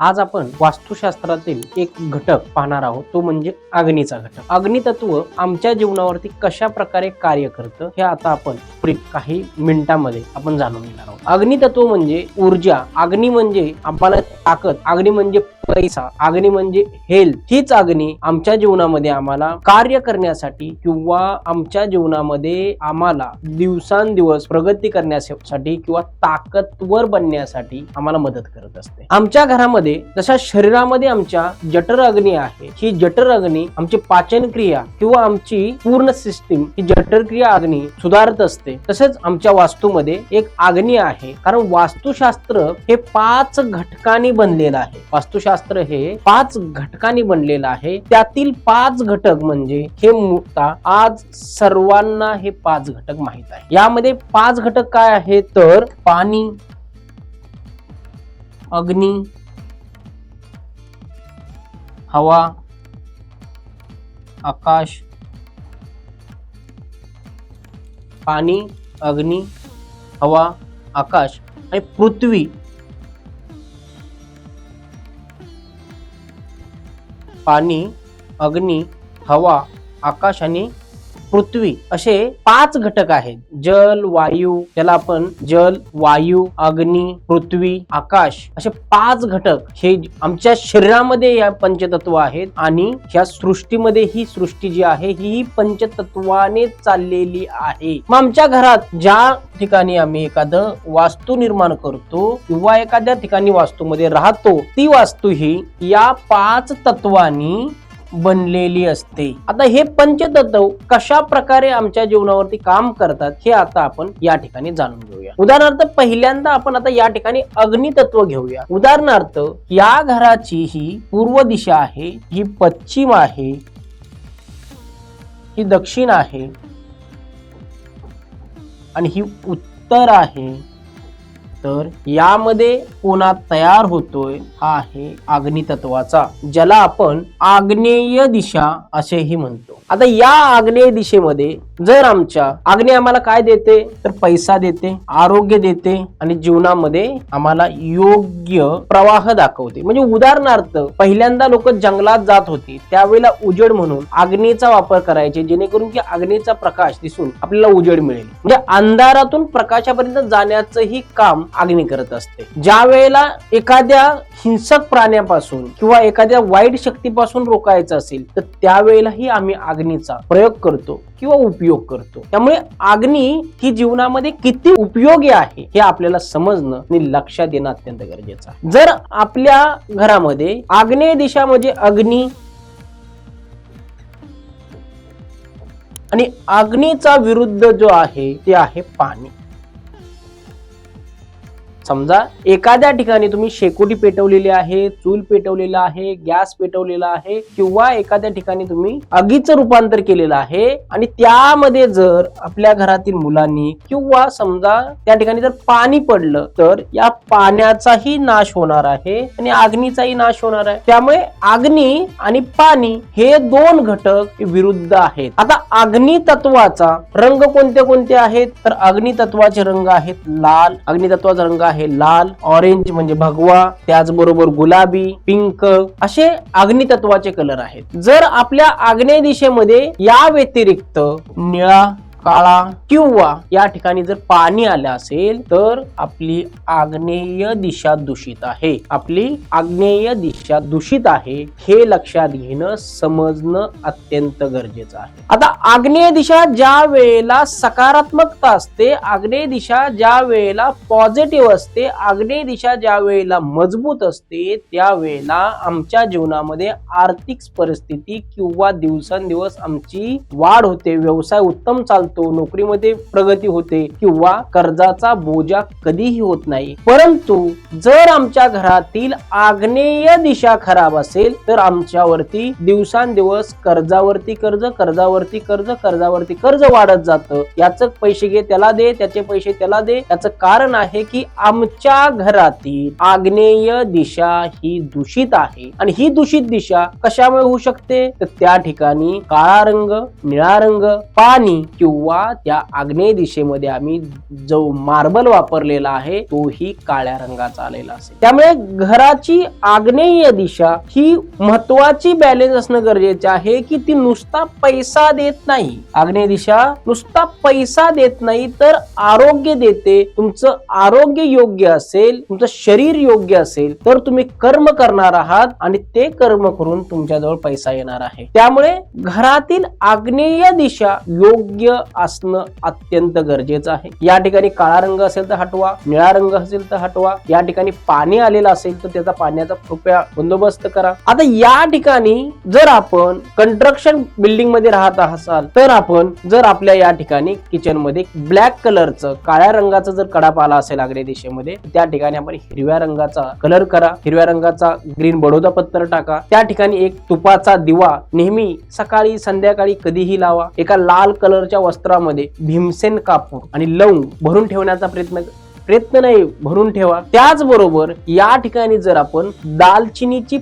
आज आपण वास्तुशास्त्रातील एक घटक पाहणार आहोत, तो म्हणजे अग्नीचा घटक. अग्नितत्व आमच्या जीवनावरती कशा प्रकारे कार्य करतं हे आता आपण पुढील काही मिनिटांमध्ये आपण जाणून घेणार आहोत. अग्नितत्व म्हणजे ऊर्जा, अग्नी म्हणजे आम्हाला ताकद, अग्नी म्हणजे पैसा, अग्नी म्हणजे हेल्थ. हीच अग्नी आमच्या जीवनामध्ये आम्हाला कार्य करण्यासाठी किंवा आमच्या जीवनामध्ये आम्हाला दिवसांदिवस प्रगती करण्यासाठी किंवा ताकदवर बनण्यासाठी आम्हाला मदत करत असते. आमच्या घरामध्ये जशा शरीरामध्ये आमच्या जठर अग्नी आहे, ही जठर अग्नी आमची पाचन क्रिया किंवा आमची पूर्ण सिस्टीम ही जठर क्रिया अग्नी सुधारत असते. तसेच आमच्या वास्तूमध्ये एक अग्नी आहे, कारण वास्तुशास्त्र हे 5 घटकांनी बनलेलं आहे. वास्तुशास्त्र हे 5 घटकांनी बनलेलं आहे. त्यातील 5 घटक म्हणजे हे मुळतः आज सर्वांना हे 5 घटक माहित आहे. यामध्ये 5 घटक काय आहेत तर पाणी, अग्नी, हवा, आकाश. पाणी, अग्नी, हवा, आकाश आणि पृथ्वी. पाणी, अग्नी, हवा, आकाश आणि पृथ्वी असे 5 घटक आहेत. जल, वायू, ज्याला आपण जल, वायू, अग्नी, पृथ्वी, आकाश असे 5 घटक हे आमच्या शरीरामध्ये या पंचतत्व आहेत. आणि ह्या सृष्टीमध्ये ही सृष्टी जी आहे ही पंचतत्वाने चाललेली आहे. मग आमच्या घरात ज्या ठिकाणी आम्ही एखादं वास्तू निर्माण करतो किंवा एखाद्या ठिकाणी वास्तूमध्ये राहतो, ती वास्तू ही या 5 तत्वांनी बनलेली असते. आता हे पंचतत्व कशा प्रकारे आमच्या जीवनावरती काम करतात हे आता आपण या ठिकाणी जाणून घेऊया. उदाहरणार्थ पहिल्यांदा आपण आता या ठिकाणी अग्नितत्व घेऊया. उदाहरणार्थ या घराची ही पूर्व दिशा आहे, ही पश्चिम आहे, ही दक्षिण आहे आणि ही उत्तर आहे. तर यामध्ये कोणा तयार होतोय हा आहे अग्नितत्वाचा, ज्याला आपण आग्नेय दिशा असेही म्हणतो. आता या आग्नेय दिशेमध्ये जर आमच्या अग्नी आम्हाला काय देते तर पैसा देते, आरोग्य देते आणि जीवनामध्ये आम्हाला योग्य प्रवाह दाखवते. म्हणजे उदाहरणार्थ पहिल्यांदा लोक जंगलात जात होती, त्यावेळेला उजेड म्हणून अग्नीचा वापर करायचे, जेणेकरून की अग्नीचा प्रकाश दिसून आपल्याला उजेड मिळेल. म्हणजे अंधारातून प्रकाशापर्यंत जाण्याचंही काम अग्नी करत असते. ज्या वेळेला एखाद्या हिंसक प्राण्यापासून किंवा एखाद्या वाईट शक्तीपासून रोखायचं असेल तर त्यावेळेलाही आम्ही अग्नीचा प्रयोग करतो किंवा उपयोग करतो. त्यामुळे अग्नी ही जीवनामध्ये किती उपयोगी आहे हे आपल्याला समजणं आणि लक्षात येणं अत्यंत गरजेचं आहे. जर आपल्या घरामध्ये आग्नेय दिशा म्हणजे अग्नी आणि अग्नीचा विरुद्ध जो आहे ते आहे पाणी. समजा एखाद्या ठिकाणी तुम्ही शेकोटी पेटवलेली आहे, चूल पेटवलेला आहे, गॅस पेटवलेला आहे किंवा एखाद्या ठिकाणी तुम्ही आगीचं रूपांतर केलेलं आहे आणि त्यामध्ये जर आपल्या घरातील मुलांनी किंवा समजा त्या ठिकाणी जर पाणी पडलं तर या पाण्याचाही नाश होणार आहे आणि अग्नीचाही नाश होणार आहे. त्यामुळे अग्नी आणि पाणी हे 2 घटक विरुद्ध आहेत. आता अग्नी तत्वाचा रंग कोणते कोणते आहेत तर अग्नी तत्वाचे रंग आहेत लाल, अग्नी तत्वाचा रंग आहे लाल, ऑरेंज म्हणजे भगवा, त्याचबरोबर गुलाबी, पिंक असे अग्नितत्वाचे कलर आहेत. जर आपल्या आग्नेय दिशेमध्ये या व्यतिरिक्त निळा, काळा किंवा या ठिकाणी जर पाणी आलं असेल तर आपली आग्नेय दिशा दूषित आहे. आपली आग्नेय दिशा दूषित आहे हे लक्षात घेणं, समजणं अत्यंत गरजेचं आहे. आता आग्नेय दिशा ज्या वेळेला सकारात्मकता असते, आग्नेय दिशा ज्या वेळेला पॉझिटिव्ह असते, आग्नेय दिशा ज्या वेळेला मजबूत असते, त्यावेळेला आमच्या जीवनामध्ये आर्थिक परिस्थिती किंवा दिवसेंदिवस आमची वाढ होते, व्यवसाय उत्तम चालतो, नोकरीमध्ये प्रगती होते किंवा कर्जाचा बोजा कधीही होत नाही. परंतु जर आमच्या घरातील आग्नेय दिशा खराब असेल तर आमच्यावरती दिवसांदिवस कर्जावरती कर्ज, कर्जावरती कर्ज, कर्जावरती कर्ज वाढत जातं. याचं पैसे घे त्याला दे, त्याचे पैसे त्याला दे. याचं कारण आहे की आमच्या घरातील आग्नेय दिशा ही दूषित आहे. आणि ही दूषित दिशा कशामुळे होऊ शकते तर त्या ठिकाणी काळा रंग, निळा रंग, पाणी किंवा किंवा त्या आग्नेय दिशेमध्ये आम्ही जो मार्बल वापरलेला आहे तोही काळ्या रंगाचा आलेला असेल. त्यामुळे घराची आग्नेय दिशा ही महत्वाची बॅलन्स असणं गरजेचं आहे की ती नुसता पैसा देत नाही. आग्नेय दिशा नुसता पैसा देत नाही तर आरोग्य देते. तुमचं आरोग्य योग्य असेल, तुमचं शरीर योग्य असेल तर तुम्ही कर्म करणार आहात आणि ते कर्म करून तुमच्याजवळ पैसा येणार आहे. त्यामुळे घरातील आग्नेय दिशा योग्य असणं अत्यंत गरजेचं आहे. या ठिकाणी काळा रंग असेल तर हटवा, निळा रंग असेल तर हटवा. या ठिकाणी पाणी आलेलं असेल तर त्याचा पाण्याचा कृपया बंदोबस्त करा. आता या ठिकाणी जर आपण कंस्ट्रक्शन बिल्डिंग मध्ये राहत असाल तर आपण जर आपल्या या ठिकाणी किचन मध्ये ब्लॅक कलरचं काळ्या रंगाचा जर कडाप आला असेल आग्नेय दिशेमध्ये त्या ठिकाणी आपण हिरव्या रंगाचा कलर करा. हिरव्या रंगाचा ग्रीन बडोदा पत्तर टाका. त्या ठिकाणी एक तुपाचा दिवा नेहमी सकाळी संध्याकाळी कधीही लावा. एका लाल कलरच्या वस्त्रामध्ये भीमसेन कापूर आणि लवंग भरून ठेवण्याचा प्रयत्न नाही, भरून ठेवा. त्याचबरोबर या ठिकाणी जर आपण दालचिनीची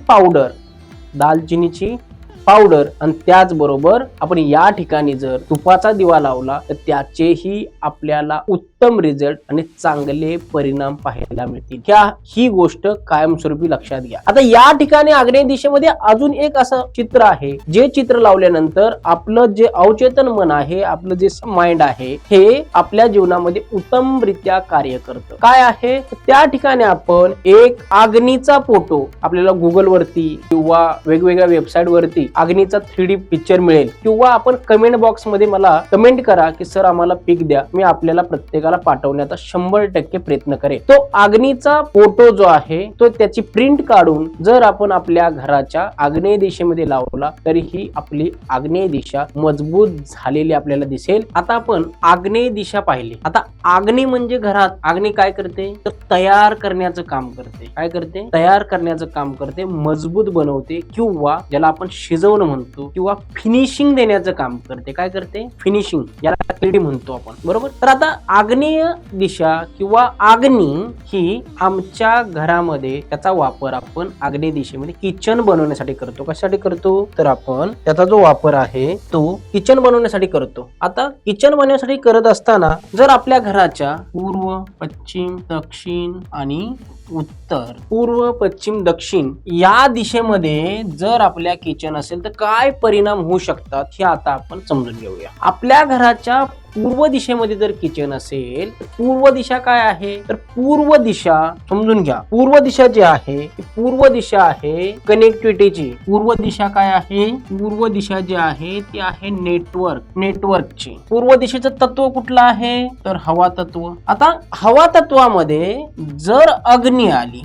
पावडर आणि त्याचबरोबर आपण या ठिकाणी जर तुपाचा दिवा लावला तर त्याचेही आपल्याला उत्तम रिझल्ट आणि चांगले परिणाम पाहायला मिळतील. ही गोष्ट कायमस्वरूपी लक्षात घ्या. आता या ठिकाणी आग्नेय दिशेमध्ये अजून एक असं चित्र आहे जे चित्र लावल्यानंतर आपलं जे अवचेतन मन आहे, आपलं जे माइंड आहे हे आपल्या जीवनामध्ये उत्तमरित्या कार्य करतं. काय आहे त्या ठिकाणी आपण एक अग्नीचा फोटो आपल्याला गुगल वरती किंवा वेगवेगळ्या वेबसाईट वरती अग्नीचा 3D पिक्चर मिळेल किंवा आपण कमेंट बॉक्स मध्ये मला कमेंट करा की सर आम्हाला पिक द्या, मी आपल्याला प्रत्येकाला पाठवण्याचा 100% प्रयत्न करेन. तो अग्नीचा फोटो जो आहे तो त्याची प्रिंट काढून जर आपण आपल्या घराच्या आग्नेय दिशेमध्ये लावला तरीही आपली आग्नेय दिशा मजबूत झालेली आपल्याला दिसेल. आता आपण आग्नेय दिशा पाहिली. आता आग्नेय म्हणजे घरात आग्नेय काय करते तर तयार करण्याचं काम करते. काय करते? तयार करण्याचं काम करते, मजबूत बनवते किंवा ज्याला आपण शिजवणं म्हणतो किंवा फिनिशिंग देण्याचं काम करते. काय करते? फिनिशिंग, याला क्लिडी म्हणतो आपण, बरोबर. तर आता आग्नेय दिशा किंवा आग्नी ही आमच्या घरामध्ये त्याचा वापर आपण आग्नेय दिशेमध्ये किचन बनवण्यासाठी करतो. कशासाठी करतो तर आपण त्याचा जो वापर आहे तो किचन बनवण्यासाठी करतो. आता किचन बनवण्यासाठी करत असताना जर आपल्या घराच्या पूर्व, पश्चिम, दक्षिण आणि उत्तर, पूर्व, पश्चिम, दक्षिण या दिशेमध्ये जर आपल्या किचन असेल तर काय परिणाम होऊ शकतात हे आता आपण समजून घेऊया. आपल्या घराच्या पूर्व दिशेमध्ये जर किचन असेल तर पूर्व दिशा काय आहे तर पूर्व दिशा समजून घ्या. पूर्व दिशा जी आहे पूर्व दिशा आहे कनेक्टिव्हिटीची. पूर्व दिशा काय आहे? पूर्व दिशा जी आहे ती आहे नेटवर्कची. पूर्व दिशेचं तत्व कुठलं आहे तर हवा तत्व. आता हवा तत्वामध्ये जर अग्नी आली,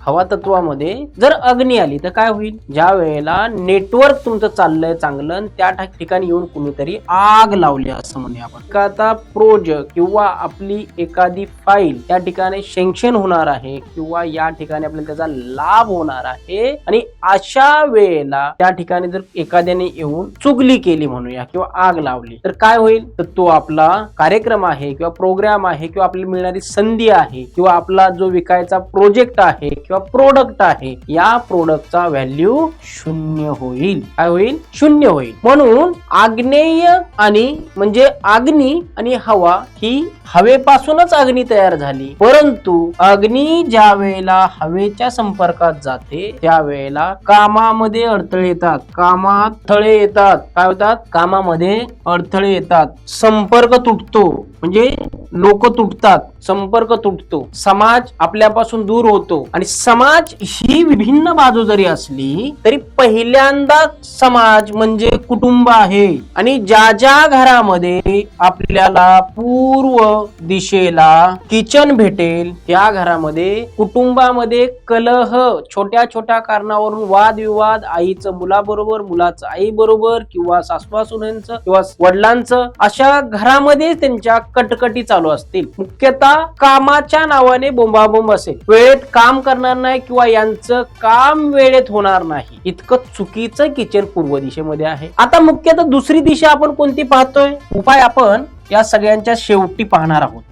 हवा तत्वामध्ये जर अग्नी आली तर काय होईल? ज्या वेळेला नेटवर्क तुमचं चाललंय चांगलं त्या ठिकाणी येऊन कुणीतरी आग लावली असं म्हणूया आपण. एखादा प्रोजेक्ट किंवा आपली एखादी फाईल त्या ठिकाणी सँक्शन होणार आहे किंवा या ठिकाणी आपल्याला त्याचा लाभ होणार आहे आणि अशा वेळेला त्या ठिकाणी जर एखाद्याने येऊन चुगली केली म्हणूया किंवा आग लावली तर काय होईल तर तो आपला कार्यक्रम आहे किंवा प्रोग्राम आहे किंवा आपल्याला मिळणारी संधी आहे किंवा आपला जो विकायचा प्रोजेक्ट आहे किंवा प्रोडक्ट आहे या प्रोडक्टचा व्हॅल्यू शून्य होईल. काय होईल? शून्य होईल. म्हणून आग्नेय आणि म्हणजे अग्नी आणि हवा ही हवेपासूनच अग्नी तयार झाली, परंतु अग्नी ज्या वेळेला हवेच्या संपर्कात जाते त्यावेळेला कामामध्ये अडथळे येतात. काय होतात? कामामध्ये अडथळे येतात. संपर्क तुटतो म्हणजे लोक तुटतात, संपर्क तुटतो, समाज आपल्यापासून दूर होतो. आणि समाज ही विभिन्न बाजू जरी असली तरी पहिल्यांदा समाज म्हणजे कुटुंब आहे. आणि ज्या घरामध्ये आपल्याला पूर्व दिशेला किचन भेटेल त्या घरामध्ये कुटुंबामध्ये कलह, छोट्या छोट्या कारणावरून वादविवाद, आईचं मुलाबरोबर, मुलाचं आई बरोबर किंवा सासू-सासूंचं किंवा वडिलांचं, अशा घरामध्ये त्यांच्या कटकटी चालू असतील. मुख्यतः कामाच्या नावाने बोंबाबोंब असेल, वेळेत काम करणार नाही किंवा यांचं काम वेळेत होणार नाही, इतकं चुकीचं किचन पूर्व दिशेमध्ये आहे. आता मुख्यतः दुसरी दिशा आपण कोणती पाहतोय? उपाय आपण या सगळ्यांच्या शेवटी पाहणार आहोत.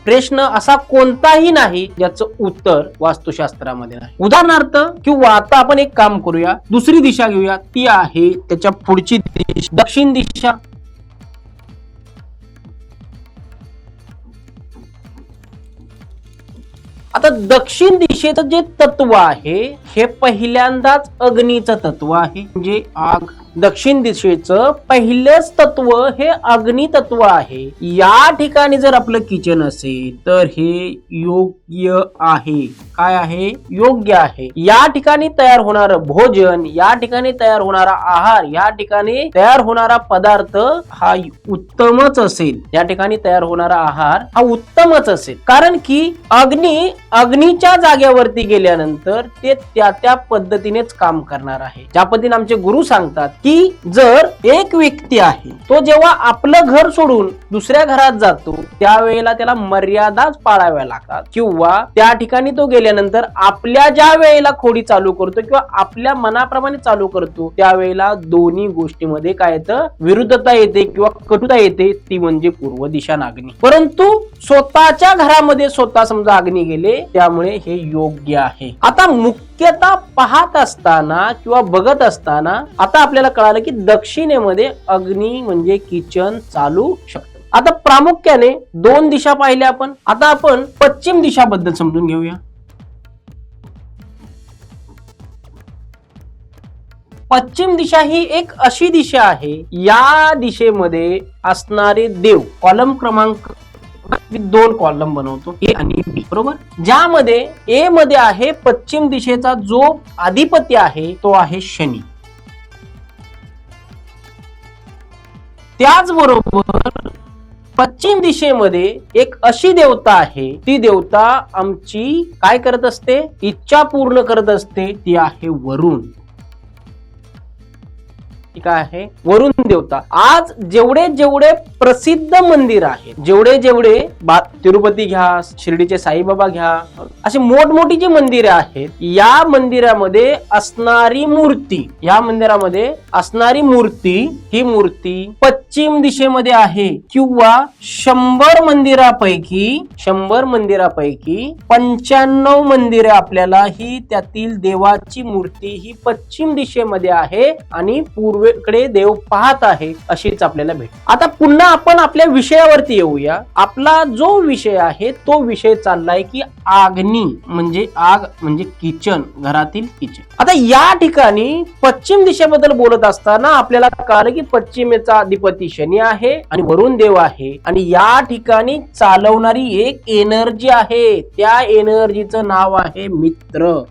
प्रश्न असा कोणताही नाही ज्याचं उत्तर वास्तुशास्त्रामध्ये नाही. उदाहरणार्थ किंवा आता आपण एक काम करूया, दुसरी दिशा घेऊया, ती आहे त्याच्या पुढची दिशा, दक्षिण दिशा. आता दक्षिण दिशेचं जे तत्व आहे हे पहिल्यांदाच अग्नीचं तत्व आहे, म्हणजे आग. दक्षिण दिशेचं पहिलंच तत्व हे अग्नी तत्व आहे. या ठिकाणी जर आपलं किचन असेल तर हे योग्य आहे. काय आहे? योग्य आहे. या ठिकाणी तयार होणारं भोजन, या ठिकाणी तयार होणारा आहार, या ठिकाणी तयार होणारा पदार्थ हा उत्तमच असेल. या ठिकाणी तयार होणारा आहार हा उत्तमच असेल, कारण की अग्नीच्या जागेवरती गेल्यानंतर ते त्या पद्धतीनेच काम करणार आहे. ज्या पद्धतीने आमचे गुरु सांगतात की जर एक व्यक्ती आहे तो जेव्हा आपलं घर सोडून दुसऱ्या घरात जातो त्यावेळेला त्याला मर्यादाच पाळाव्या लागतात, किंवा त्या ठिकाणी तो गेल्यानंतर आपल्या ज्या वेळेला खोडी चालू करतो किंवा आपल्या मनाप्रमाणे चालू करतो त्यावेळेला दोन्ही गोष्टीमध्ये काय येतं? विरुद्धता येते किंवा कटुता येते, ती म्हणजे पूर्व दिशा नागणी. परंतु स्वतःच्या घरामध्ये स्वतः समजा अग्नी गेले त्यामुळे हे योग्य आहे. आता मुख्यतः पाहत असताना किंवा बघत असताना आता आपल्याला कळालं की दक्षिणेमध्ये अग्नी म्हणजे किचन चालू शकतं. आता प्रामुख्याने दोन दिशा पाहिल्या आपण. आता आपण पश्चिम दिशा बद्दल समजून घेऊया. पश्चिम दिशा ही एक अशी दिशा आहे, या दिशेमध्ये असणारे देव, कॉलम क्रमांक दोन कॉलम बनवतो, ए आणि बी, बरोबर. ज्यामध्ये ए मध्ये आहे पश्चिम दिशेचा जो अधिपती आहे तो आहे शनी. त्याचबरोबर पश्चिम दिशेमध्ये एक अशी देवता आहे, ती देवता आमची काय करत असते? इच्छा पूर्ण करत असते, ती आहे वरुण. काय आहे? वरुण देवता. आज जेवढे जेवढे प्रसिद्ध मंदिर आहेत, जेवढे तिरुपती घ्या, शिर्डीचे साईबाबा घ्या, अशी मोठमोठी जी मंदिरे आहेत, या मंदिरामध्ये असणारी मूर्ती ही मूर्ती पश्चिम दिशेमध्ये आहे, किंवा 100 मंदिरापैकी 95 मंदिरे आपल्याला ही त्यातील देवाची मूर्ती ही पश्चिम दिशेमध्ये आहे आणि पूर्वेकडे देव पाहत आहे अशीच आपल्याला भेट. आता पुन्हा आपण आपल्या विषयावरती येऊया. आपला जो विषय आहे तो विषय चाललाय की अग्नी म्हणजे आग म्हणजे किचन, घरातील किचन. आता या ठिकाणी पश्चिम दिशेबद्दल बोलत असताना आपल्याला कळलं की पश्चिमेचा अधिपती शनी आहे आणि वरुण देव आहे, आणि या ठिकाणी चालवणारी एक एनर्जी आहे, त्या एनर्जीचं नाव आहे मित्र.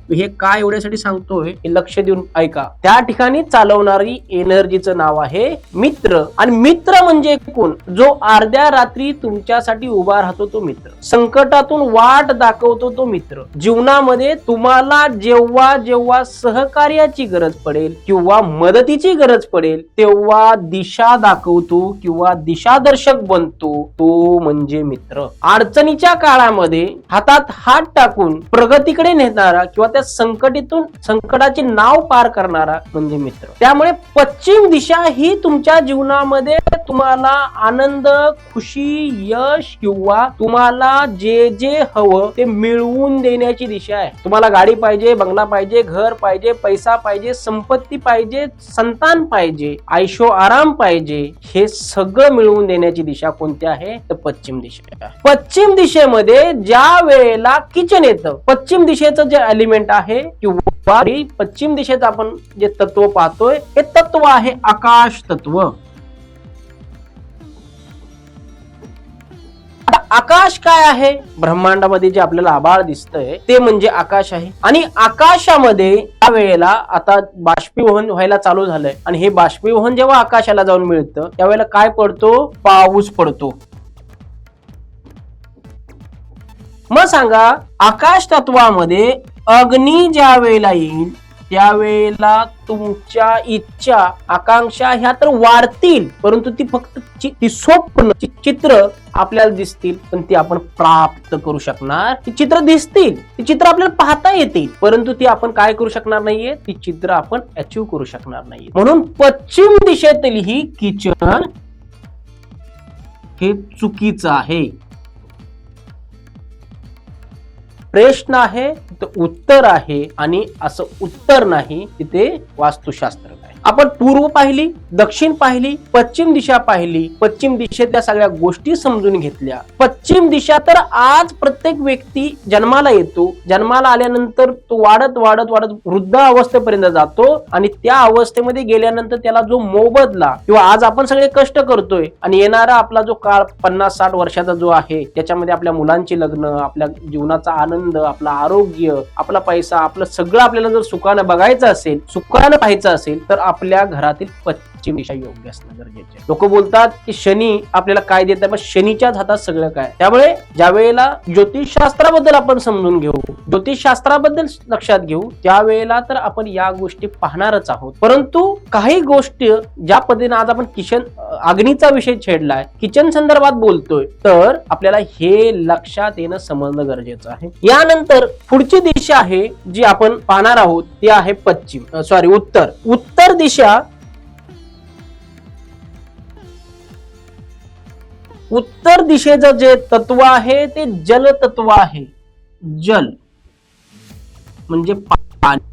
हे काय एवढ्यासाठी सांगतोय लक्ष देऊन ऐका. त्या ठिकाणी चालवणारी एनर्जीचं नाव आहे मित्र. आणि मित्र म्हणजे कोण? जो अर्ध्या रात्री तुमच्यासाठी उभा राहतो तो मित्र, संकटातून वाट दाखवतो तो मित्र. जीवनामध्ये तुम्हाला जेव्हा जेव्हा सहकार्याची गरज पडेल किंवा मदतीची गरज पडेल तेव्हा दिशा दाखवतो किंवा दिशादर्शक बनतो तो म्हणजे मित्र. अडचणीच्या काळामध्ये हातात हात टाकून प्रगतीकडे नेणारा किंवा संकटाचे नाव पार करणारा म्हणजे मित्र. त्यामुळे पश्चिम दिशा ही तुमच्या जीवनामध्ये तुम्हाला आनंद, खुशी, यश किंवा तुम्हाला जे जे हवं ते मिळवून देण्याची दिशा आहे. तुम्हाला गाडी पाहिजे, बंगला पाहिजे, घर पाहिजे, पैसा पाहिजे, संपत्ती पाहिजे, संतान पाहिजे, आयशो आराम पाहिजे, हे सगळं मिळवून देण्याची दिशा कोणती आहे? तर पश्चिम दिशा. पश्चिम दिशेमध्ये ज्या वेळेला किचन येतं, पश्चिम दिशेचं जे एलिमेंट आहे किंवा पश्चिम दिशेत आपण जे तत्व पाहतोय हे तत्व आहे आकाश तत्व. आकाश काय आहे? ब्रह्मांडामध्ये जे आपल्याला आभाळ दिसतंय ते म्हणजे आकाश आहे. आणि आकाशामध्ये त्या वेळेला आता बाष्पीभवन व्हायला चालू झालंय, आणि हे बाष्पीभवन जेव्हा आकाशाला जाऊन मिळतं त्यावेळेला काय पडतो? पाऊस पडतो. मग सांगा, आकाश तत्वामध्ये अग्नी ज्या वेळेला येईल त्यावेळेला तुमच्या इच्छा, आकांक्षा ह्या तर वाढतील, परंतु ती फक्त स्वप्न चित्र आपल्याला दिसतील, पण ती आपण प्राप्त करू शकणार. ती चित्र दिसतील, ती चित्र आपल्याला पाहता येतील, परंतु ती आपण काय करू शकणार नाहीये, ती चित्र आपण अचीव करू शकणार नाहीये. म्हणून पश्चिम दिशेतील ही किचन हे चुकीचं आहे. प्रश्न आहे तिथे उत्तर आहे आणि असं उत्तर नाही तिथे वास्तुशास्त्र नाही. आपण पूर्व पाहिली, दक्षिण पाहिली, पश्चिम दिशा पाहिली. पश्चिम दिशेतल्या सगळ्या गोष्टी समजून घेतल्या. पश्चिम दिशा तर आज प्रत्येक व्यक्ती जन्माला येतो, जन्माला आल्यानंतर तो वाढत वाढत वाढत वृद्ध अवस्थेपर्यंत जातो आणि त्या अवस्थेमध्ये गेल्यानंतर त्याला जो मोबदला किंवा आज आपण सगळे कष्ट करतोय आणि येणारा आपला जो काळ 50-60 वर्षाचा जो आहे त्याच्यामध्ये आपल्या मुलांची लग्न, आपल्या जीवनाचा आनंद, आपलं आरोग्य, आपला पैसा, आपलं सगळं आपल्याला जर सुखानं बघायचं असेल, सुखानं पाहायचं असेल तर आपल्या घरातील पश्चिम दिशा योग्य असणं गरजेचं आहे. लोक बोलतात की शनी आपल्याला काय देत आहे, पण शनीच्याच हातात सगळं काय. त्यामुळे ज्या वेळेला ज्योतिषशास्त्राबद्दल आपण समजून घेऊ, ज्योतिषशास्त्राबद्दल लक्षात घेऊ, त्यावेळेला तर आपण या गोष्टी पाहणारच आहोत. परंतु काही गोष्टी ज्या पद्धतीने आज आपण अग्नीचा विषय छेडलाय, किचन संदर्भात बोलतोय, तर आपल्याला हे लक्षात येणं समजणं गरजेचं आहे. यानंतर पुढची दिशा आहे जी आपण पाहणार आहोत ती आहे उत्तर. उत्तर दिशा, उत्तर दिशेचं जे तत्व आहे ते जल तत्व आहे. जल म्हणजे पाणी.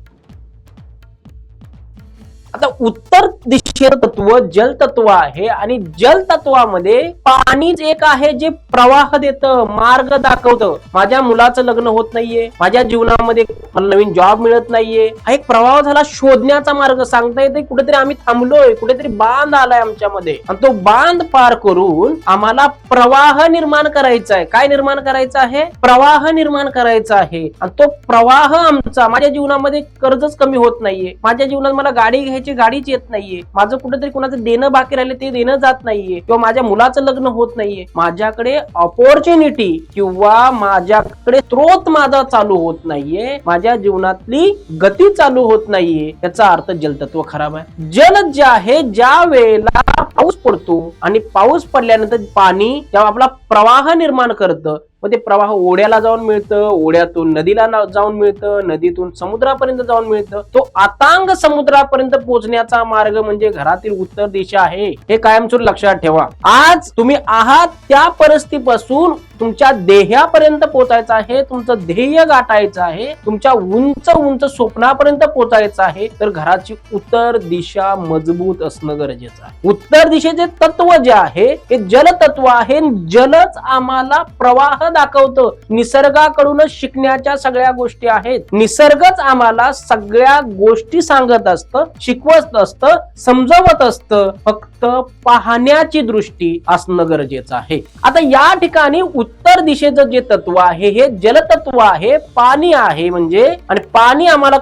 आता उत्तर दिशेचं तत्व जल तत्व आहे आणि जल तत्वामध्ये पाणीच एक आहे जे प्रवाह देतं, मार्ग दाखवतं. माझ्या मुलाचं लग्न होत नाहीये, माझ्या जीवनामध्ये मला नवीन जॉब मिळत नाहीये, हा एक प्रवाह झाला, शोधण्याचा मार्ग सांगता येते. कुठेतरी आम्ही थांबलोय, कुठेतरी बांध आलाय आमच्यामध्ये आणि तो बांध पार करून आम्हाला प्रवाह निर्माण करायचा आहे. काय निर्माण करायचं आहे? प्रवाह निर्माण करायचा आहे. आणि तो प्रवाह आमचा, माझ्या जीवनामध्ये कर्जच कमी होत नाहीये, माझ्या जीवनात मला गाडी घ्यायची, गाडीच येत नाहीये, माझं कुठेतरी कुणाचं देणं बाकी राहिले ते देणं जात नाहीये, किंवा माझ्या मुलाचं लग्न होत नाहीये, माझ्याकडे ऑपॉर्च्युनिटी किंवा माझ्याकडे स्रोत माझा चालू होत नाहीये, माझ्या जीवनातली गती चालू होत नाहीये, याचा अर्थ जलतत्व खराब आहे. जल जे आहे, ज्या वेळेला पाऊस पडतो आणि पाऊस पडल्यानंतर पाणी जेव्हा आपला प्रवाह निर्माण करतं, मग ते प्रवाह ओढ्याला जाऊन मिळतं, ओढ्यातून नदीला जाऊन मिळतं, नदीतून समुद्रापर्यंत जाऊन मिळतं. तो अतांग समुद्रापर्यंत पोहोचण्याचा मार्ग म्हणजे घरातील उत्तर दिशा आहे. हे कायमस्वरूपी लक्षात ठेवा. आज तुम्ही आहात त्या परिस्थितीपासून तुमच्या ध्येयापर्यंत पोहोचायचं आहे, तुमचं ध्येय गाठायचं आहे, तुमच्या उंच उंच स्वप्नापर्यंत पोहोचायचं आहे, तर घराची उत्तर दिशा मजबूत असणं गरजेचं आहे. उत्तर दिशेचे तत्व जे आहे हे जल तत्व आहे. जलच आम्हाला प्रवाह दाखवतं. निसर्गाकडूनच शिकण्याच्या सगळ्या गोष्टी आहेत. निसर्गच आम्हाला सगळ्या गोष्टी सांगत असतं, शिकवत असतं, समजवत असतं. फक्त पाहण्याची दृष्टी असणं गरजेचं आहे. आता या ठिकाणी उत्तर दिशेचं जे तत्व आहे हे जलतत्व आहे, पाणी आहे. म्हणजे आणि पाणी आम्हाला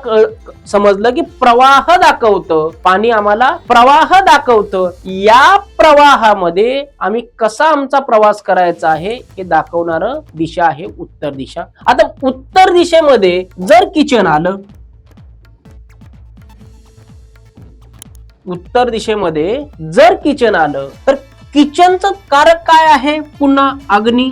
समजलं की प्रवाह दाखवतं, पाणी आम्हाला प्रवाह दाखवतं. या प्रवाहामध्ये आम्ही कसा आमचा प्रवास करायचा आहे हे दाखवणार दिशा आहे उत्तर दिशा. आता उत्तर दिशेमध्ये जर किचन आलं, उत्तर दिशेमध्ये जर किचन आलं तर किचनचं कारक काय आहे? पुन्हा अग्नी.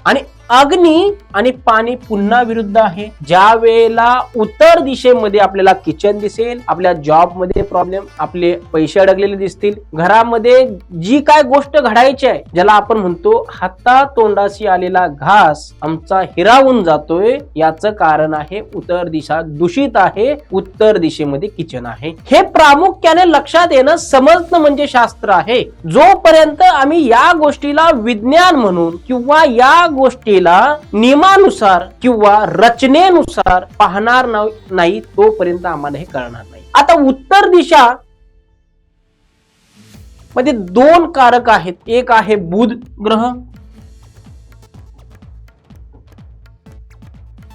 आणि अग्नी आणि पाणी पुन्हा विरुद्ध आहे. ज्या वेळेला उत्तर दिशेमध्ये आपल्याला किचन दिसेल, आपल्या जॉब मध्ये प्रॉब्लेम, आपले पैसे अडकलेले दिसतील, घरामध्ये जी काय गोष्ट घडायची आहे, ज्याला आपण म्हणतो हाता तोंडाशी आलेला घास आमचा हिरावून जातोय, याचं कारण आहे उत्तर दिशा दूषित आहे, उत्तर दिशेमध्ये किचन आहे. हे प्रामुख्याने लक्षात येणं, समजणं म्हणजे शास्त्र आहे. जोपर्यंत आम्ही या गोष्टीला विज्ञान म्हणून किंवा या गोष्टी नियमानुसार किंवा रचनेनुसार पाहणार नाही, तोपर्यंत आम्हाला हे कळणार नाही. आता उत्तर दिशा मध्ये दोन कारक आहेत. एक आहे बुध ग्रह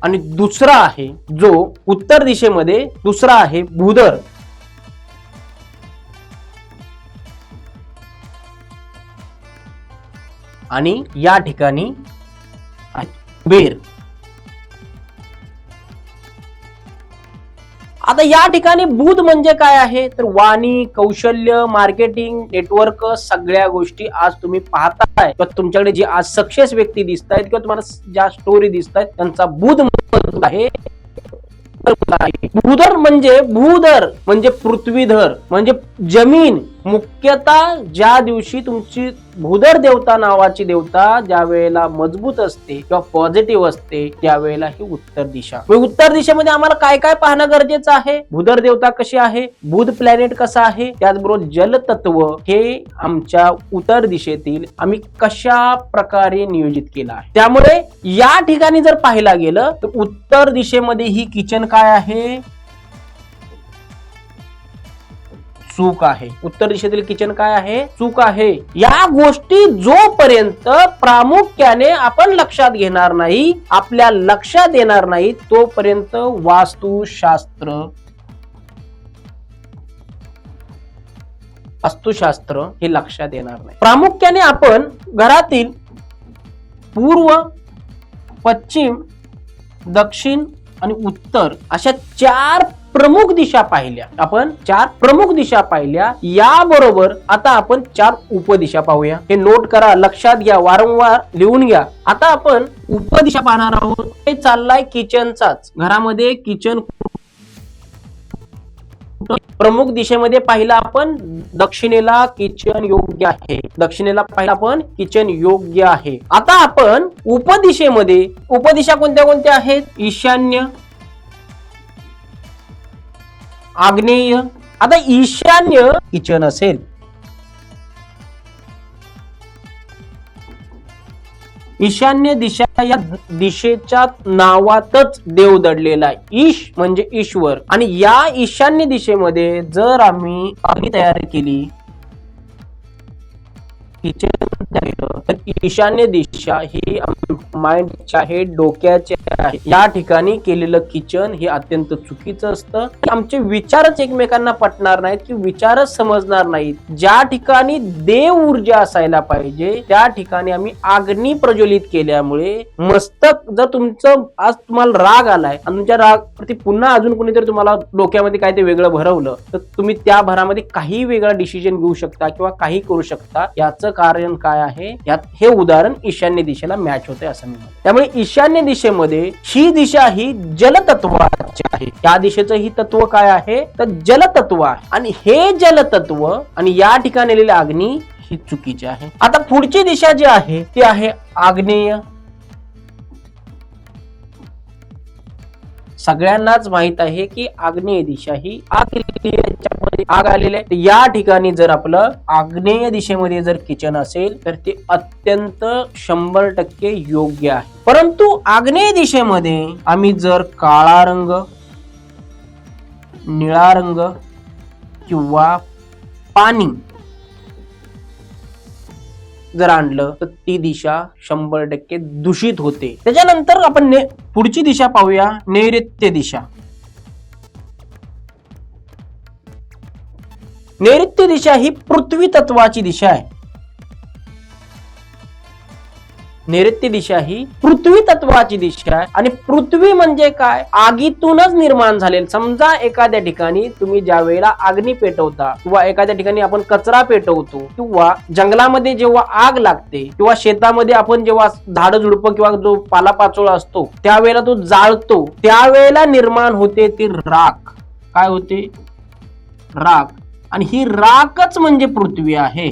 आणि दुसरा आहे जो उत्तर दिशेमध्ये दुसरा आहे भूधर. आणि या ठिकाणी कुबेर. आता या ठिकाणी बुध म्हणजे काय आहे तर वाणी, कौशल्य, मार्केटिंग, नेटवर्क, सगळ्या गोष्टी आज तुम्ही पाहताय किंवा तुमच्याकडे जे आज सक्सेस व्यक्ती दिसत आहेत किंवा तुम्हाला ज्या स्टोरी दिसत आहेत त्यांचा बुध आहे. भूधर म्हणजे पृथ्वीधर म्हणजे जमीन मुख्यतः ज्या दिवशी तुमची भूदर देवता नावाची देवता ज्या वेळेला मजबूत असते किंवा पॉझिटिव्ह असते त्यावेळेला ही उत्तर दिशा. उत्तर दिशेमध्ये आम्हाला काय काय पाहणं गरजेचं आहे? भूदर देवता कशी आहे, बुध प्लॅनेट कसा आहे, त्याचबरोबर जलतत्व हे आमच्या उत्तर दिशेतील आम्ही कशा प्रकारे नियोजित केलं आहे. त्यामुळे या ठिकाणी जर पाहायला गेलं तर उत्तर दिशेमध्ये ही किचन काय आहे, चूक आहे. उत्तर दिशेतील किचन काय आहे, चूक आहे. या गोष्टी जोपर्यंत प्रामुख्याने आपण लक्षात घेणार नाही, आपल्या लक्षात येणार नाही, तोपर्यंत वास्तुशास्त्र हे लक्षात येणार नाही. प्रामुख्याने आपण घरातील पूर्व, पश्चिम, दक्षिण आणि उत्तर अशा 4 प्रमुख दिशा पाहिल्या. आपण 4 प्रमुख दिशा पाहिल्या. याबरोबर आता आपण 4 उपदिशा पाहूया. हे नोट करा, लक्षात घ्या, वारंवार लिहून घ्या. आता आपण उपदिशा पाहणार आहोत. हे चाललाय किचनचाच. घरामध्ये किचन प्रमुख दिशेमध्ये पाहिला आपण दक्षिणेला किचन योग्य आहे. दक्षिणेला पाहिला आपण किचन योग्य आहे. आता आपण उपदिशेमध्ये उपदिशा कोणत्या कोणत्या आहेत? ईशान्य, आग्नेय. आता ईशान्य किचन असेल, ईशान्य दिशा या दिशेच्या नावातच देव दडलेला आहे. ईश म्हणजे ईश्वर. आणि या ईशान्य दिशेमध्ये जर आम्ही अग्नी तयार केली, किचन तर ईशान्य दिशा ही माइंडच्या आहे, डोक्याचे आहे. या ठिकाणी केलेलं किचन हे अत्यंत चुकीचं असतं. आमचे विचारच एकमेकांना पटणार नाहीत की विचारच समजणार नाहीत. ज्या ठिकाणी देव ऊर्जा असायला पाहिजे त्या ठिकाणी आम्ही अग्नी प्रज्वलित केल्यामुळे मस्तक, जर तुमचं आज तुम्हाला राग आलाय आणि तुमच्या राग पुन्हा अजून कोणीतरी तुम्हाला डोक्यामध्ये काय ते वेगळं भरवलं तर तुम्ही त्या भरामध्ये काही वेगळा डिसिजन घेऊ शकता किंवा काही करू शकता. याचं कारण काय आहे? यात हे उदाहरण ईशान्य दिशेला मॅच होते असं मी म्हणतो. त्यामुळे ईशान्य दिशेमध्ये ही दिशा ही जलतत्वाची आहे. या दिशेचं ही तत्व काय आहे तर जलतत्व आहे. आणि हे जलतत्व आणि या ठिकाणी आलेली अग्नी ही चुकीची आहे. आता पुढची दिशा जी आहे ती आहे आग्नेय. सगळ्यांनाच माहित आहे की आग्नेय दिशा ही आग आलेली आहे. या ठिकाणी जर आपलं आग्नेय दिशेमध्ये जर किचन असेल तर ते अत्यंत 100% योग्य आहे. परंतु आग्नेय दिशेमध्ये आम्ही जर काळा रंग, निळा रंग किंवा पाणी जर आणलं तर ती दिशा 100% दूषित होते. त्याच्यानंतर आपण पुढची दिशा पाहूया, नैऋत्य दिशा. नैऋत्य दिशा ही पृथ्वी तत्वाची दिशा आहे. नैऋत्य दिशा ही पृथ्वी तत्वाची दिशा आहे. आणि पृथ्वी म्हणजे काय? आगीतूनच निर्माण झालेल. समजा एखाद्या ठिकाणी तुम्ही ज्या वेळेला अग्नी पेटवता किंवा एखाद्या ठिकाणी आपण कचरा पेटवतो किंवा जंगलामध्ये जेव्हा आग लागते किंवा शेतामध्ये आपण जेव्हा झाड झुडप किंवा जो पालापाचोळा असतो त्यावेळेला तो जाळतो, त्यावेळेला निर्माण होते ती राख. काय होते? राख. आणि ही राखच म्हणजे पृथ्वी आहे.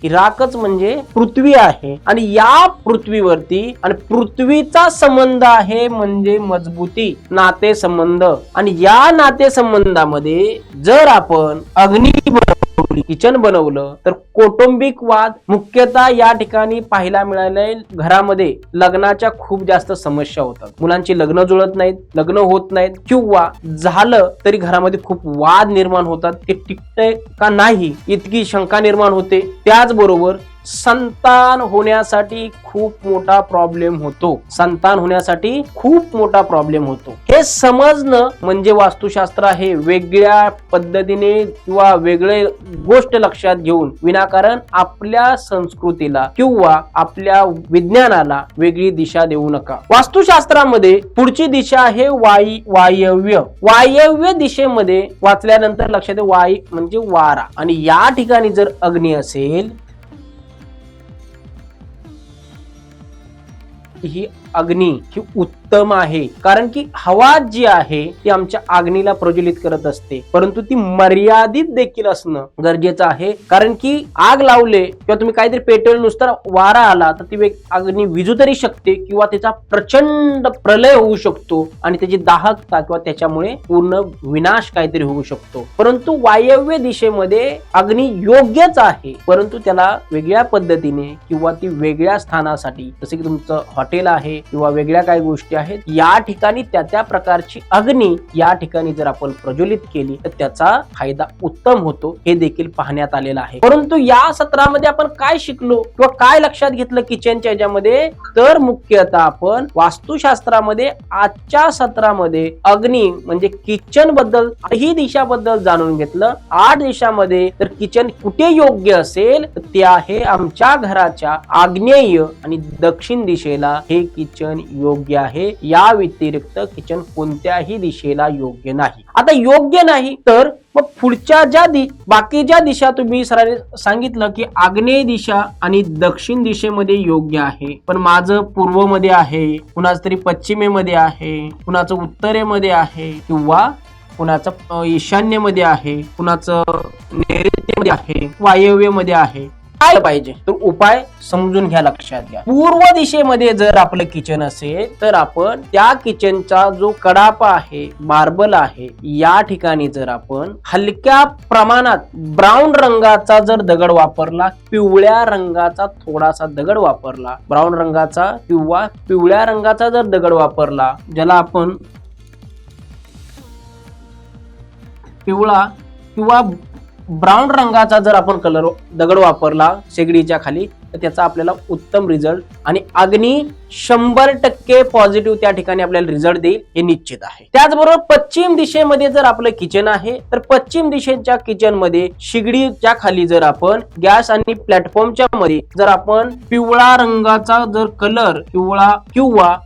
राखच म्हणजे पृथ्वी आहे. आणि या पृथ्वीवरती आणि पृथ्वीचा संबंध आहे म्हणजे मजबूती, नाते संबंध. आणि या नाते संबंधामध्ये जर आपण अग्नी बनवली, किचन बनवलं तर कौटुंबिक वाद मुख्यतः या ठिकाणी पाहायला मिळाले. घरामध्ये लग्नाच्या खूप जास्त समस्या होतात. मुलांची लग्न जुळत नाहीत, लग्न होत नाहीत किंवा झालं तरी घरामध्ये खूप वाद निर्माण होतात. ते टिकतंय का नाही इतकी शंका निर्माण होते. त्याचबरोबर संतान होण्यासाठी खूप मोठा प्रॉब्लेम होतो. संतान होण्यासाठी खूप मोठा प्रॉब्लेम होतो. हे समजणं म्हणजे वास्तुशास्त्र आहे. वेगळ्या पद्धतीने किंवा वेगळे गोष्ट लक्षात घेऊन विनाकारण आपल्या संस्कृतीला किंवा आपल्या विज्ञानाला वेगळी दिशा देऊ नका. वास्तुशास्त्रामध्ये पुढची दिशा आहे वायव्य. वायव्य दिशेमध्ये वाचल्यानंतर लक्षात येईल वाय म्हणजे वारा. आणि या ठिकाणी जर अग्नी असेल, ही अग्नी ही उत्तम आहे, कारण की हवा जी आहे ती आमच्या अग्नीला प्रज्वलित करत असते, परंतु ती मर्यादित देखील असणं गरजेचं आहे. कारण की आग लावले किंवा तुम्ही काहीतरी पेटवलं नुसतं वारा आला तर ती अग्नी विझू तरी शकते किंवा त्याचा प्रचंड प्रलय होऊ शकतो आणि त्याची दाहकता किंवा त्याच्यामुळे पूर्ण विनाश काहीतरी होऊ शकतो. परंतु वायव्य दिशेमध्ये अग्नी योग्यच आहे, परंतु त्याला वेगळ्या पद्धतीने किंवा ती वेगळ्या स्थानासाठी, जसे की तुमचं हॉटेल आहे किंवा वेगळ्या काही गोष्टी आहेत, या ठिकाणी त्या प्रकारची अग्नी या ठिकाणी जर आपण प्रज्वलित केली तर त्याचा फायदा उत्तम होतो, हे देखील पाहण्यात आलेलं आहे. परंतु या सत्रामध्ये आपण काय शिकलो किंवा काय लक्षात घेतलं किचनच्या याच्यामध्ये, तर मुख्यतः आपण वास्तुशास्त्रामध्ये आजच्या सत्रामध्ये अग्नी म्हणजे किचन बद्दल ही दिशाबद्दल जाणून घेतलं. 8 दिशामध्ये तर किचन कुठे योग्य असेल ते आहे आमच्या घराच्या आग्नेय आणि दक्षिण दिशेला हे किचन योग्य आहे. या व्यतिरिक्त किचन कोणत्याही दिशेला योग्य नाही. आता योग्य नाही तर मग पुढच्या बाकीच्या दिशा तुम्ही सरांनी सांगितलं की आग्नेय दिशा आणि दक्षिण दिशेमध्ये योग्य आहे, पण माझं पूर्वेमध्ये आहे, कुणाचं तरी पश्चिमेमध्ये आहे, कुणाचं उत्तरेमध्ये आहे किंवा कुणाचं ईशान्येमध्ये आहे, कुणाचं नैऋत्येमध्ये आहे, वायव्येमध्ये आहे. काय पाहिजे तर उपाय समजून घ्या, लक्षात घ्या. पूर्व दिशेमध्ये जर आपलं किचन असेल तर आपण त्या किचनचा जो कडापा आहे, मार्बल आहे, या ठिकाणी जर आपण हलक्या प्रमाणात ब्राऊन रंगाचा जर दगड वापरला, पिवळ्या रंगाचा थोडासा दगड वापरला, ब्राऊन रंगाचा किंवा पिवळ्या रंगाचा जर दगड वापरला, ज्याला आपण पिवळा किंवा ब्राऊन रंगाचा जर आपण दगड वापरला शेगडीच्या खाली, तर त्याचा आपल्याला उत्तम रिझल्ट आणि अग्नी 100% पॉझिटिव्ह त्या ठिकाणी आपल्याला रिझल्ट देईल हे निश्चित आहे. त्याचबरोबर पश्चिम दिशेमध्ये जर आपलं किचन आहे तर पश्चिम दिशेच्या किचन मध्ये शिगडीच्या खाली जर आपण गॅस आणि प्लॅटफॉर्मच्या मध्ये जर आपण पिवळा रंगाचा जर कलर किंवा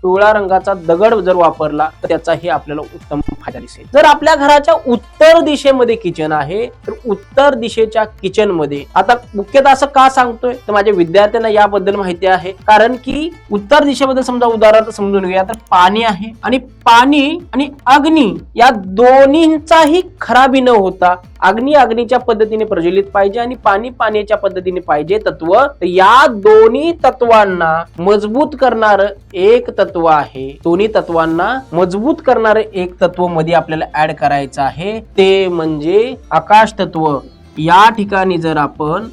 पिवळा रंगाचा दगड जर वापरला तर त्याचाही आपल्याला उत्तम फायदा दिसेल. जर आपल्या घराच्या उत्तर दिशेमध्ये किचन आहे तर उत्तर दिशेच्या किचन मध्ये, आता मुख्यतः असं का सांगतोय तर माझ्या विद्यार्थ्यांना याबद्दल माहिती आहे, कारण की उत्तर दिशेमध्ये समजा उदाहरणार्थ समजून घेऊया तर पाणी आहे आणि पाणी आणि अग्नी या दोन्हींचाही खराबी न होता अग्नीच्या पद्धतीने प्रज्वलित पाहिजे आणि पाणी पाण्याच्या पद्धतीने पाहिजे तत्व. तर या दोन्ही तत्वांना मजबूत करणार एक तत्व आहे, दोन्ही तत्वांना मजबूत करणार एक तत्व मध्ये आपल्याला ऍड करायचं आहे, ते म्हणजे आकाश तत्व. या ठिकाणी जर आपण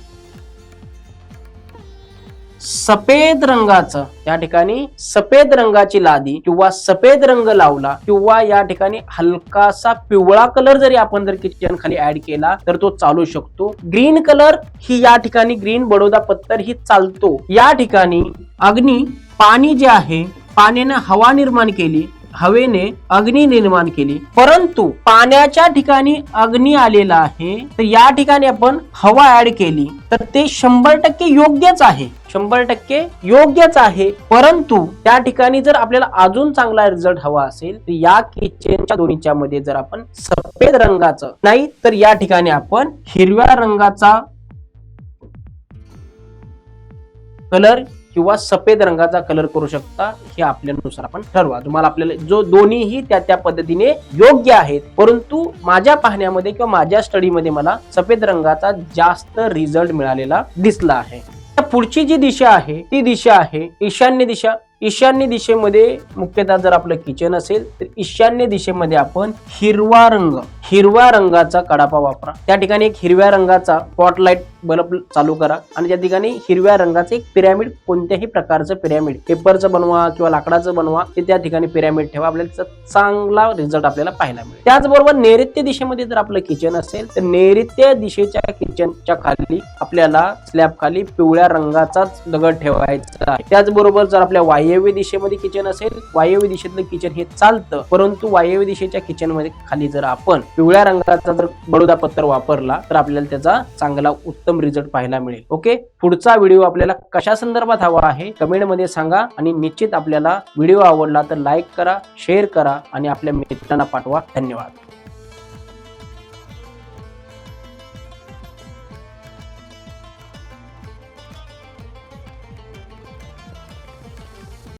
सफेद रंगाचं त्या ठिकाणी सफेद रंगाची लादी किंवा सफेद रंग लावला किंवा या ठिकाणी हलकासा पिवळा कलर जरी आपण जर किचन खाली ऍड केला तर तो चालू शकतो. ग्रीन कलर ही या ठिकाणी ग्रीन बडोदा पत्तर ही चालतो. या ठिकाणी अग्नी पाणी जे आहे, पाण्याने हवा निर्माण केली, हवेने अग्नी निर्माण केली, परंतु पाण्याच्या ठिकाणी अग्नी आलेला आहे तर या ठिकाणी आपण हवा ऍड केली तर ते 100% योग्यच आहे, 100% योग्यच आहे. परंतु त्या ठिकाणी जर आपल्याला अजून चांगला रिझल्ट हवा असेल तर या किचनच्या दोन्हीच्या मध्ये जर आपण सफेद रंगाचं नाही तर या ठिकाणी आपण हिरव्या रंगाचा कलर किंवा सफेद रंगाचा कलर करू शकता, हे आपल्यानुसार आपण ठरवा. तुम्हाला आपल्याला जो दोन्हीही त्या पद्धतीने योग्य आहेत, परंतु माझ्या पाहण्यामध्ये किंवा माझ्या स्टडीमध्ये मला सफेद रंगाचा जास्त रिझल्ट मिळालेला दिसला आहे. पुढची जी दिशा आहे ती दिशा आहे ईशान्य दिशा. ईशान्य दिशेमध्ये मुख्यतः जर आपलं किचन असेल तर ईशान्य दिशेमध्ये आपण हिरव्या रंगाचा कडापा वापरा. त्या ठिकाणी एक हिरव्या रंगाचा स्पॉटलाइट बल्ब चालू करा आणि त्या ठिकाणी हिरव्या रंगाचं एक पिरॅमिड, कोणत्याही प्रकारचं पिरॅमिड, पेपरचं बनवा किंवा लाकडाचं बनवा, ते त्या ठिकाणी पिरॅमिड ठेवा, आपल्याला चांगला रिझल्ट आपल्याला पाहायला मिळेल. त्याचबरोबर नैऋत्य दिशेमध्ये जर आपलं किचन असेल तर नैऋत्य दिशेच्या किचनच्या खाली आपल्याला स्लॅब खाली पिवळ्या रंगाचाच दगड ठेवायचा आहे. त्याचबरोबर जर आपल्या वायव्य दिशेमध्ये किचन असेल, वायव्य दिशेतलं किचन हे चालतं, परंतु वायव्य दिशेच्या किचन मध्ये खाली जर आपण पिवळ्या रंगाचा जर बडोदा पत्तर वापरला तर आपल्याला त्याचा चांगला उत्तम रिझल्ट पाहायला मिळेल. ओके, पुढचा व्हिडिओ आपल्याला कशा संदर्भात हवा आहे कमेंट मध्ये सांगा आणि निश्चित आपल्याला व्हिडिओ आवडला तर लाईक करा, शेअर करा आणि आपल्या मित्रांना पाठवा. धन्यवाद.